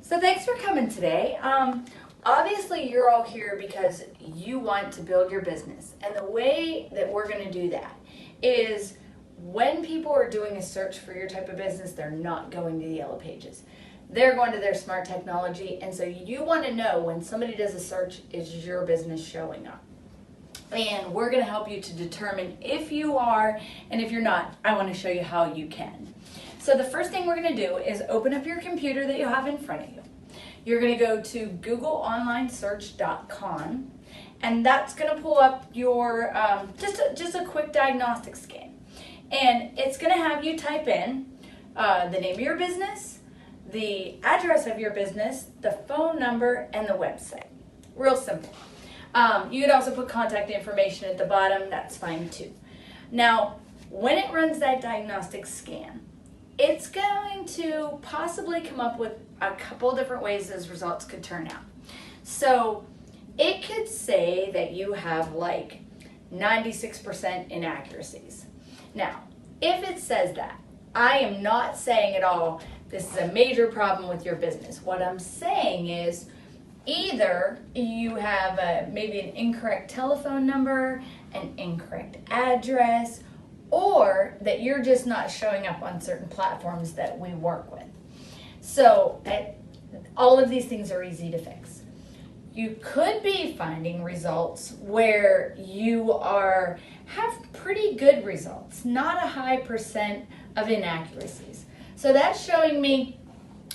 So thanks for coming today. Obviously you're all here because you want to build your business. And the way that we're going to do that is when people are doing a search for your type of business, they're not going to the yellow pages. They're going to their smart technology. And so you want to know when somebody does a search, is your business showing up? And we're going to help you to determine if you are, and if you're not, I want to show you how you can. So the first thing we're going to do is open up your computer that you have in front of you. You're going to go to googleonlinesearch.com, and that's going to pull up your just a quick diagnostic scan. And it's going to have you type in the name of your business, the address of your business, the phone number, and the website. Real simple. You could also put contact information at the bottom. That's fine too. Now, when it runs that diagnostic scan, it's going to possibly come up with a couple different ways those results could turn out. So it could say that you have like 96% inaccuracies. Now, if it says that, I am not saying at all this is a major problem with your business. What I'm saying is either you have maybe an incorrect telephone number, an incorrect address, or that you're just not showing up on certain platforms that we work with. So all of these things are easy to fix. You could be finding results where you have pretty good results, not a high percent of inaccuracies. So that's showing me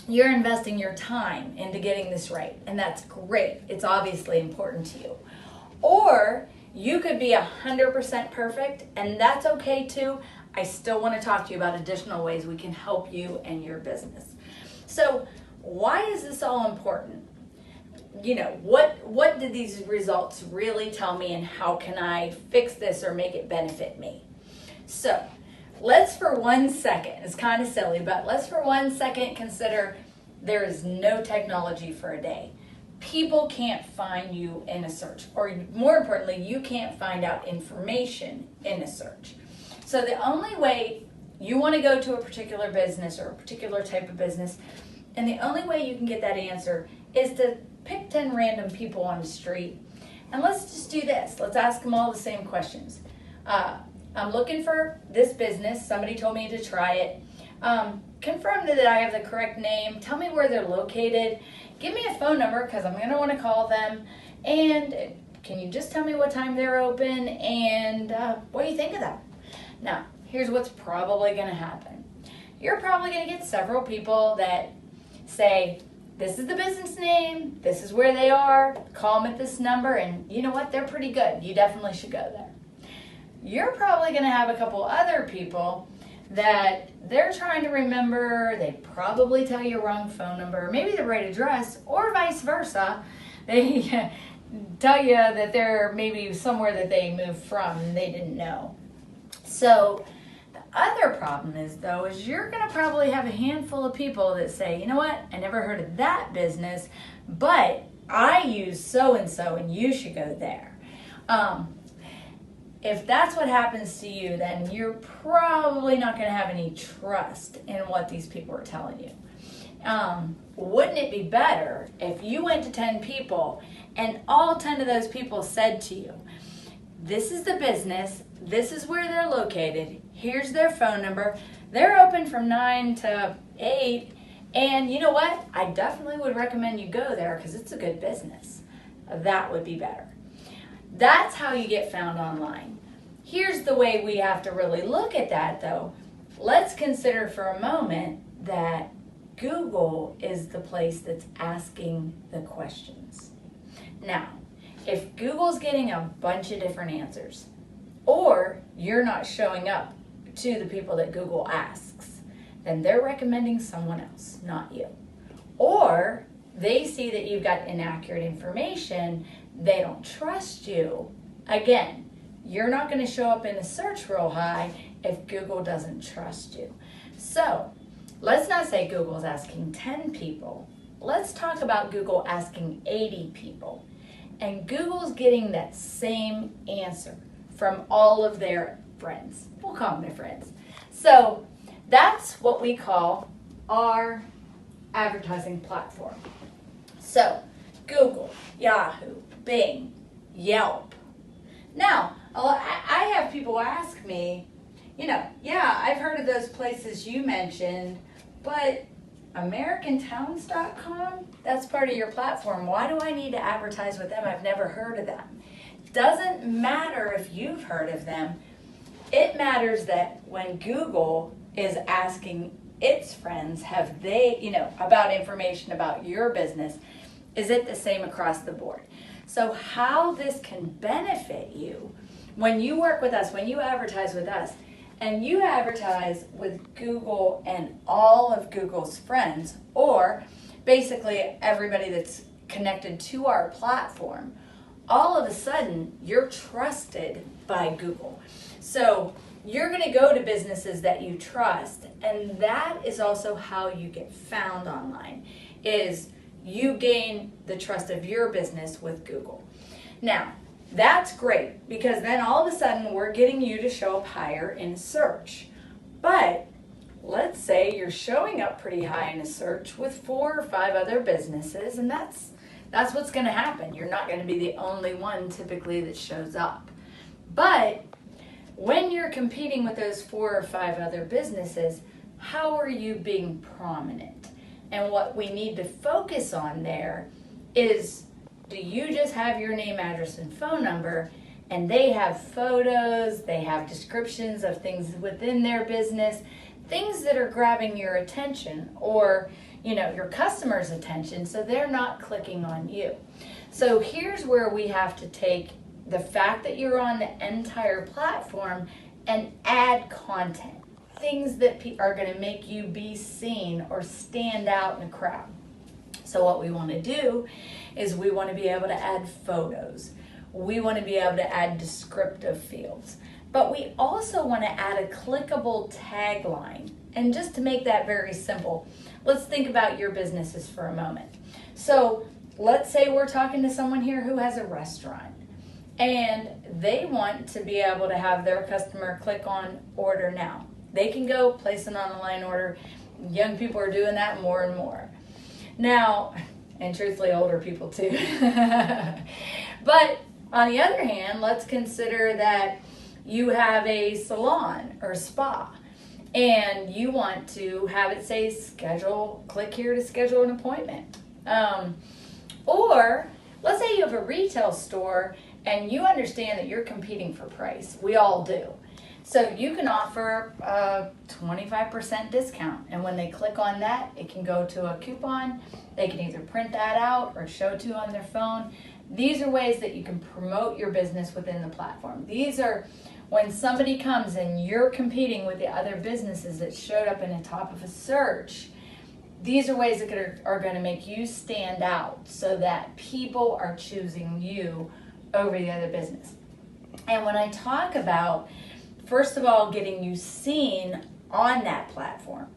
you're investing your time into getting this right, and that's great. It's obviously important to you. Or you could be 100% perfect, and that's okay too. I still want to talk to you about additional ways we can help you and your business. So why is this all important? You know, what did these results really tell me, and how can I fix this or make it benefit me? So let's for 1 second, it's kind of silly, but let's for 1 second consider there is no technology for a day. People can't find you in a search, or more importantly, you can't find out information in a search. So the only way you want to go to a particular business or a particular type of business, and the only way you can get that answer is to pick 10 random people on the street, and let's just do this. Let's ask them all the same questions. I'm looking for this business. Somebody told me to try it. Confirm that I have the correct name. Tell me where they're located. Give me a phone number because I'm going to want to call them. And can you just tell me what time they're open and what do you think of them? Now, here's what's probably going to happen. You're probably going to get several people that say, this is the business name, this is where they are, call them at this number, and you know what? They're pretty good. You definitely should go there. You're probably going to have a couple other people that they're trying to remember. They probably tell you a wrong phone number, maybe the right address, or vice versa. They tell you that they're maybe somewhere that they moved from and they didn't know. So the other problem is you're going to probably have a handful of people that say, you know what, I never heard of that business, but I use so-and-so and you should go there. If that's what happens to you, then you're probably not going to have any trust in what these people are telling you. Wouldn't it be better if you went to 10 people and all 10 of those people said to you, this is the business, this is where they're located, here's their phone number, they're open from 9 to 8, and you know what? I definitely would recommend you go there because it's a good business. That would be better. That's how you get found online. Here's the way we have to really look at that though. Let's consider for a moment that Google is the place that's asking the questions. Now, if Google's getting a bunch of different answers, or you're not showing up to the people that Google asks, then they're recommending someone else, not you. Or they see that you've got inaccurate information, they don't trust you. Again, you're not going to show up in the search real high if Google doesn't trust you. So let's not say Google's asking 10 people. Let's talk about Google asking 80 people. And Google's getting that same answer from all of their friends. We'll call them their friends. So that's what we call our advertising platform. So, Google, Yahoo, Bing, Yelp. Now, I have people ask me, yeah, I've heard of those places you mentioned, but AmericanTowns.com, that's part of your platform. Why do I need to advertise with them? I've never heard of them. Doesn't matter if you've heard of them. It matters that when Google is asking its friends, have they, about information about your business, is it the same across the board? So how this can benefit you when you work with us, when you advertise with us, and you advertise with Google and all of Google's friends, or basically everybody that's connected to our platform, all of a sudden you're trusted by Google. So you're going to go to businesses that you trust, and that is also how you get found online, is you gain the trust of your business with Google. Now, that's great, because then all of a sudden we're getting you to show up higher in search. But let's say you're showing up pretty high in a search with 4 or 5 other businesses, and that's what's going to happen. You're not going to be the only one typically that shows up. But when you're competing with those 4 or 5 other businesses, how are you being prominent? And what we need to focus on there is, do you just have your name, address, and phone number, and they have photos, they have descriptions of things within their business, things that are grabbing your attention or, your customer's attention, so they're not clicking on you. So here's where we have to take the fact that you're on the entire platform and add content. Things that are going to make you be seen or stand out in a crowd. So what we want to do is we want to be able to add photos. We want to be able to add descriptive fields. But we also want to add a clickable tagline. And just to make that very simple, let's think about your businesses for a moment. So let's say we're talking to someone here who has a restaurant, and they want to be able to have their customer click on order now. They can go place an online order. Young people are doing that more and more. Now, and truthfully older people too. But on the other hand, let's consider that you have a salon or spa, and you want to have it say click here to schedule an appointment. Or let's say you have a retail store and you understand that you're competing for price. We all do. So you can offer a 25% discount, and when they click on that, it can go to a coupon. They can either print that out or show it to you on their phone. These are ways that you can promote your business within the platform. These are when somebody comes and you're competing with the other businesses that showed up in the top of a search. These are ways that are going to make you stand out so that people are choosing you over the other business. And when I talk about, first of all, getting you seen on that platform,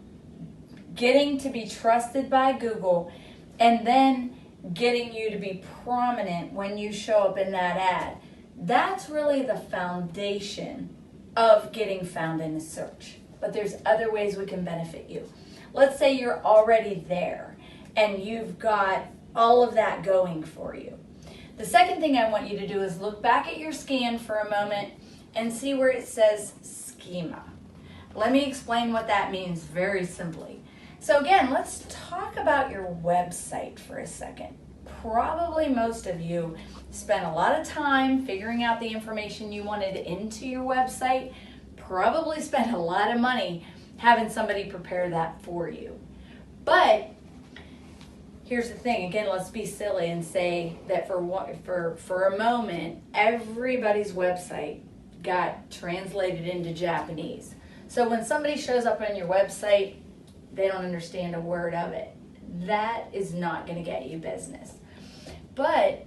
getting to be trusted by Google, and then getting you to be prominent when you show up in that ad, that's really the foundation of getting found in a search. But there's other ways we can benefit you. Let's say you're already there and you've got all of that going for you. The second thing I want you to do is look back at your scan for a moment and see where it says schema. Let me explain what that means very simply. So again, let's talk about your website for a second. Probably most of you spent a lot of time figuring out the information you wanted into your website. Probably spent a lot of money having somebody prepare that for you. But here's the thing, again, let's be silly and say that for a moment, everybody's website got translated into Japanese. So when somebody shows up on your website, they don't understand a word of it. That is not going to get you business. But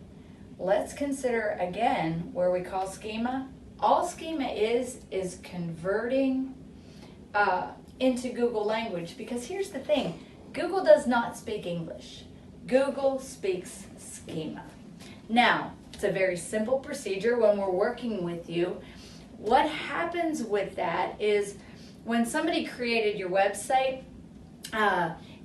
let's consider again where we call schema. All schema is converting into Google language, because here's the thing, Google does not speak English. Google speaks schema. Now, it's a very simple procedure when we're working with you. What happens with that is when somebody created your website,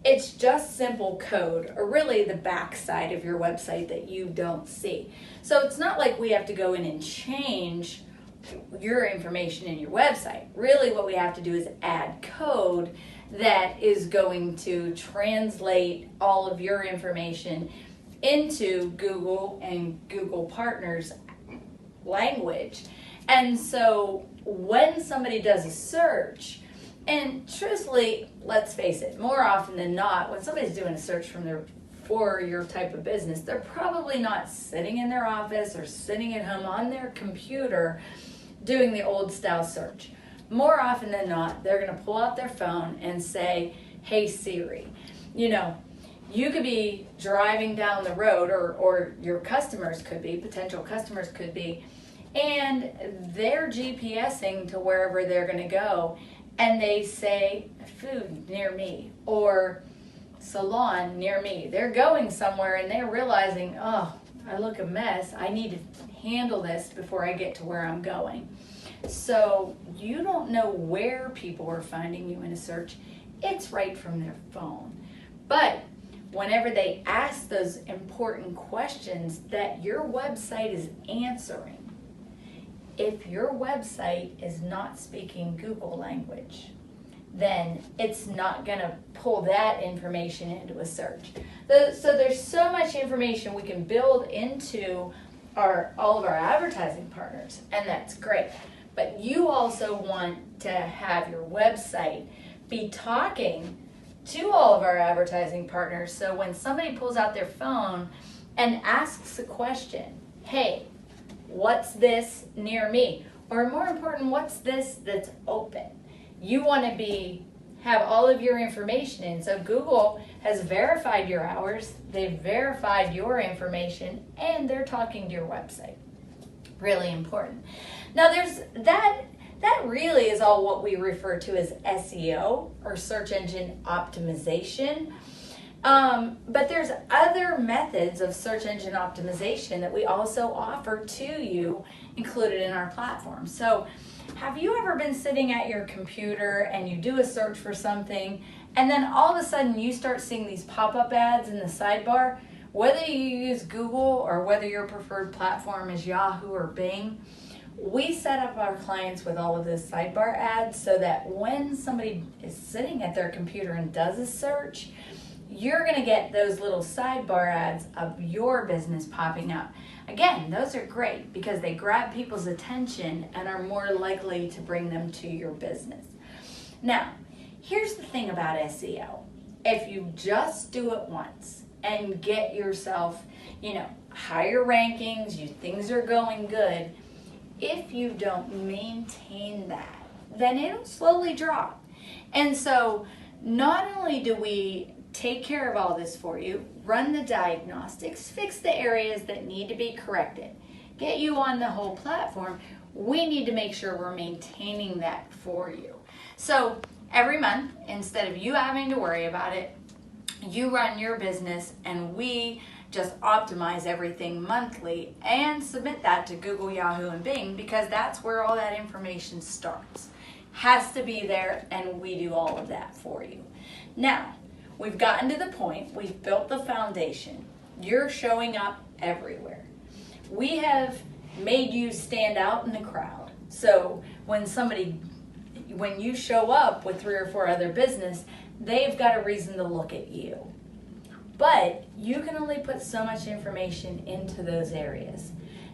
It's just simple code, or really the backside of your website that you don't see. So it's not like we have to go in and change your information in your website. Really what we have to do is add code that is going to translate all of your information into Google and Google Partners language. And so when somebody does a search, and truthfully, let's face it, more often than not, when somebody's doing a search for your type of business, they're probably not sitting in their office or sitting at home on their computer doing the old style search. More often than not, they're going to pull out their phone and say, hey Siri. You could be driving down the road, or your customers could be, potential customers could be, and they're GPSing to wherever they're going to go, and they say food near me or salon near me. They're going somewhere and they're realizing, oh, I look a mess. I need to handle this before I get to where I'm going. So you don't know where people are finding you in a search. It's right from their phone. But whenever they ask those important questions that your website is answering, if your website is not speaking Google language, then it's not going to pull that information into a search. So there's so much information we can build into all of our advertising partners, and that's great. But you also want to have your website be talking to all of our advertising partners, so when somebody pulls out their phone and asks a question, hey, what's this near me? Or more important, what's this that's open? You want to have all of your information in. So Google has verified your hours, they've verified your information, and they're talking to your website. Really important. Now that really is all what we refer to as SEO, or search engine optimization. But there's other methods of search engine optimization that we also offer to you, included in our platform. So have you ever been sitting at your computer and you do a search for something, and then all of a sudden you start seeing these pop-up ads in the sidebar? Whether you use Google or whether your preferred platform is Yahoo or Bing, we set up our clients with all of those sidebar ads so that when somebody is sitting at their computer and does a search, you're going to get those little sidebar ads of your business popping up. Again, those are great because they grab people's attention and are more likely to bring them to your business. Now, here's the thing about SEO. If you just do it once and get yourself, higher rankings, things are going good, if you don't maintain that, then it'll slowly drop. And so not only do we take care of all this for you, run the diagnostics, fix the areas that need to be corrected, get you on the whole platform, we need to make sure we're maintaining that for you. So every month, instead of you having to worry about it, you run your business and we just optimize everything monthly and submit that to Google, Yahoo, and Bing, because that's where all that information starts. Has to be there, and we do all of that for you. Now, we've gotten to the point, we've built the foundation. You're showing up everywhere. We have made you stand out in the crowd. So when you show up with 3 or 4 other business, they've got a reason to look at you. But you can only put so much information into those areas.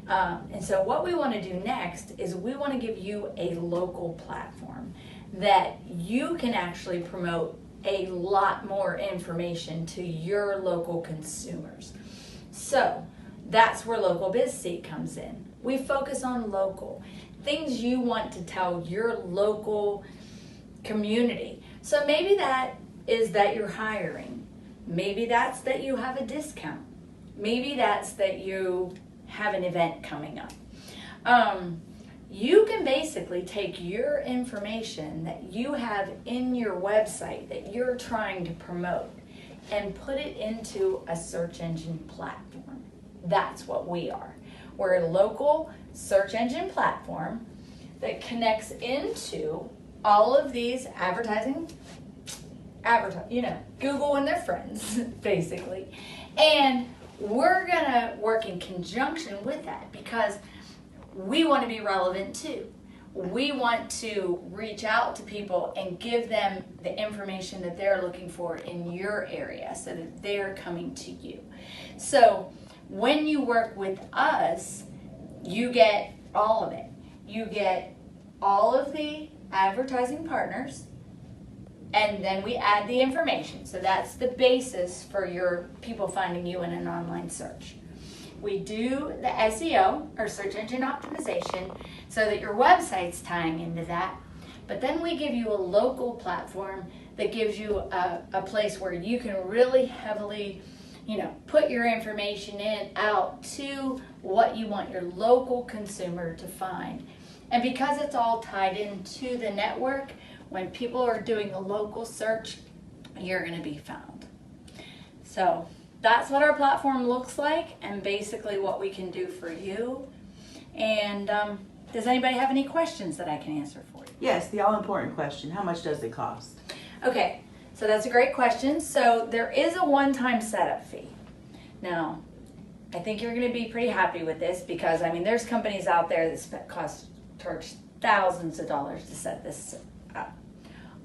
And so what we want to do next is we want to give you a local platform that you can actually promote a lot more information to your local consumers. So that's where Local Biz Seat comes in. We focus on local, things you want to tell your local community. So maybe that is that you're hiring. Maybe that's that you have a discount. Maybe that's that you have an event coming up. You can basically take your information that you have in your website that you're trying to promote and put it into a search engine platform. That's what we are. We're a local search engine platform that connects into all of these advertising advertise, Google and their friends, basically. And we're gonna work in conjunction with that because we want to be relevant too. We want to reach out to people and give them the information that they're looking for in your area so that they're coming to you. So when you work with us, you get all of it. You get all of the advertising partners, and then we add the information. So that's the basis for your people finding you in an online search. We do the SEO, or search engine optimization, so that your website's tying into that. But then we give you a local platform that gives you a place where you can really heavily, put your information out to what you want your local consumer to find. And because it's all tied into the network, when people are doing a local search, you're going to be found. So that's what our platform looks like and basically what we can do for you. And does anybody have any questions that I can answer for you? Yes, the all-important question. How much does it cost? Okay, so that's a great question. So there is a one-time setup fee. Now, I think you're going to be pretty happy with this because, there's companies out there that charge thousands of dollars to set this up.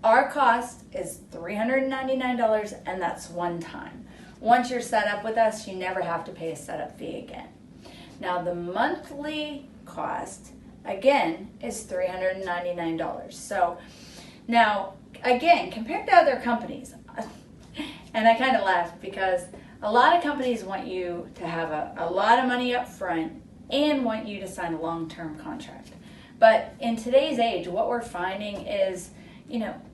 Our cost is $399, and that's one time. Once you're set up with us, you never have to pay a setup fee again. Now, the monthly cost, again, is $399. So, now, again, compared to other companies, and I kind of laugh because a lot of companies want you to have a lot of money up front and want you to sign a long-term contract. But in today's age, what we're finding is,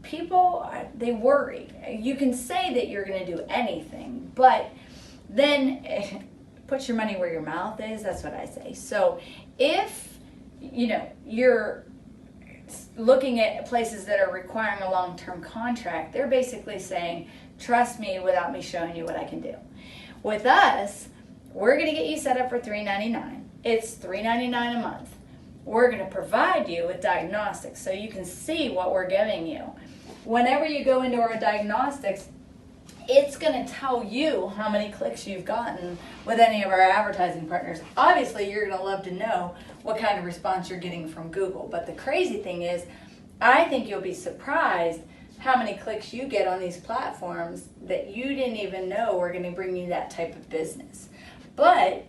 people, they worry. You can say that you're going to do anything, but then put your money where your mouth is. That's what I say. So if, you're looking at places that are requiring a long-term contract, they're basically saying, trust me without me showing you what I can do. With us, we're going to get you set up for $399. It's $399 a month. We're going to provide you with diagnostics so you can see what we're giving you. Whenever you go into our diagnostics, it's going to tell you how many clicks you've gotten with any of our advertising partners. Obviously, you're going to love to know what kind of response you're getting from Google. But the crazy thing is, I think you'll be surprised how many clicks you get on these platforms that you didn't even know were going to bring you that type of business. But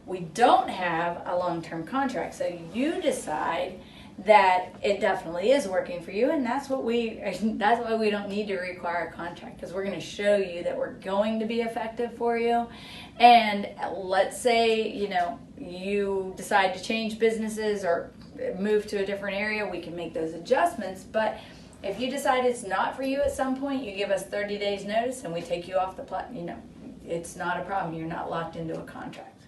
we don't have a long-term contract, so you decide that it definitely is working for you, and that's why we don't need to require a contract, because we're going to show you that we're going to be effective for you. And let's say you decide to change businesses or move to a different area, we can make those adjustments. But if you decide it's not for you at some point, you give us 30 days notice and we take you off the platform. It's not a problem. You're not locked into a contract.